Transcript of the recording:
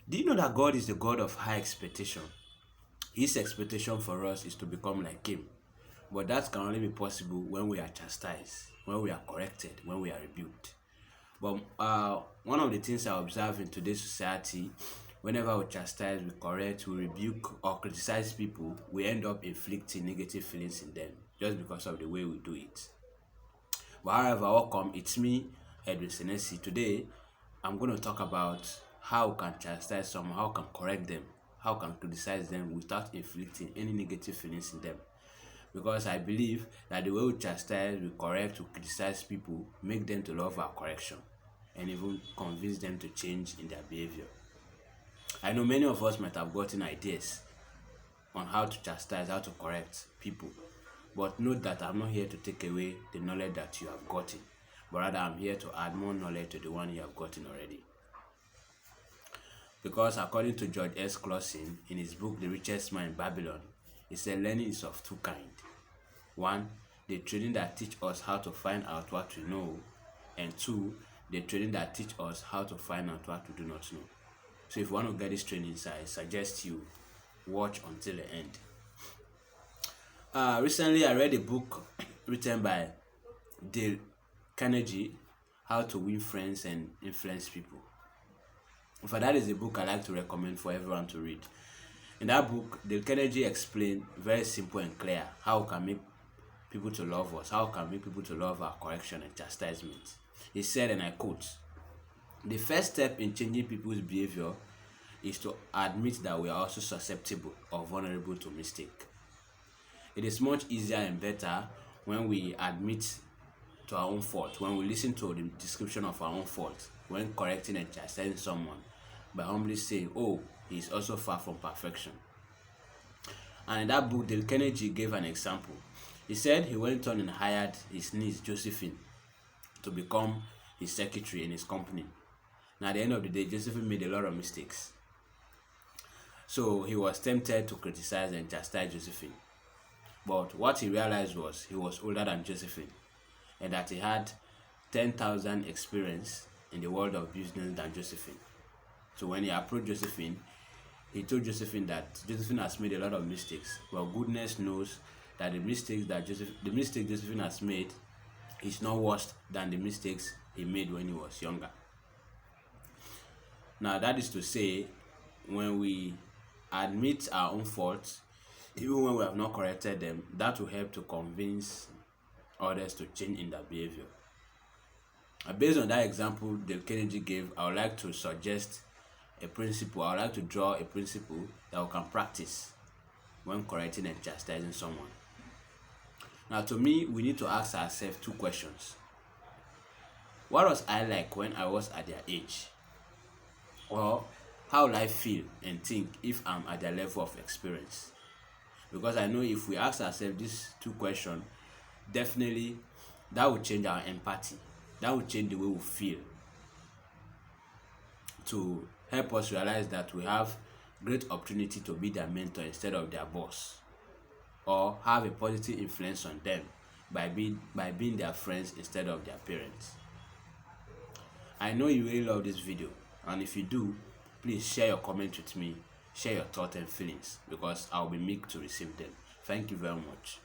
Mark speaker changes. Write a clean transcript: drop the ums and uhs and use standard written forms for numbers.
Speaker 1: Do you know that God is the God of high expectation? His expectation for us is to become like Him. But that can only be possible when we are chastised, when we are corrected, when we are rebuked. But one of the things I observe in today's society, whenever we chastise, we correct, we rebuke or criticize people, we end up inflicting negative feelings in them just because of the way we do it. But however, welcome, it's me, Edwin Senesi. Today, I'm going to talk about how we can chastise someone, how we can correct them, how we can criticize them without inflicting any negative feelings in them. Because I believe that the way we chastise, we correct, we criticize people, make them to love our correction and even convince them to change in their behavior. I know many of us might have gotten ideas on how to chastise, how to correct people, but note that I'm not here to take away the knowledge that you have gotten, but rather I'm here to add more knowledge to the one you have gotten already. Because according to George S. Clausen in his book The Richest Man in Babylon, he said learning is of two kinds. One, the training that teach us how to find out what we know, and two, the training that teach us how to find out what we do not know. So if you want to get this training, I suggest you watch until the end. Recently, I read a book written by Dale Carnegie, How to Win Friends and Influence People. For that is a book I like to recommend for everyone to read. In that book, Dale Carnegie explained very simple and clear how we can make people to love us, how we can make people to love our correction and chastisement. He said, and I quote, "The first step in changing people's behavior is to admit that we are also susceptible or vulnerable to mistake. It is much easier and better when we admit to our own fault, when we listen to the description of our own fault, when correcting and chastising someone, by humbly saying, oh, he is also far from perfection." And in that book, Dale Carnegie gave an example. He said he went on and hired his niece, Josephine, to become his secretary in his company. Now, at the end of the day, Josephine made a lot of mistakes. So he was tempted to criticize and chastise Josephine. But what he realized was he was older than Josephine and that he had 10,000 experience in the world of business than Josephine. So when he approached Josephine, he told Josephine that Josephine has made a lot of mistakes. Well, goodness knows that the mistake Josephine has made is not worse than the mistakes he made when he was younger. Now, that is to say, when we admit our own faults, even when we have not corrected them, that will help to convince others to change in their behavior. Based on that example Dale Carnegie gave, I would like to suggest a principle. I would like to draw a principle that we can practice when correcting and chastising someone. Now, to me, we need to ask ourselves two questions. What was I like when I was at their age? Or how will I feel and think if I'm at their level of experience? Because I know if we ask ourselves these two questions, definitely that will change our empathy. That will change the way we feel, to help us realize that we have great opportunity to be their mentor instead of their boss, or have a positive influence on them by being their friends instead of their parents. I know you really love this video, and if you do, please share your comment with me, share your thoughts and feelings, because I'll be meek to receive them. Thank you very much.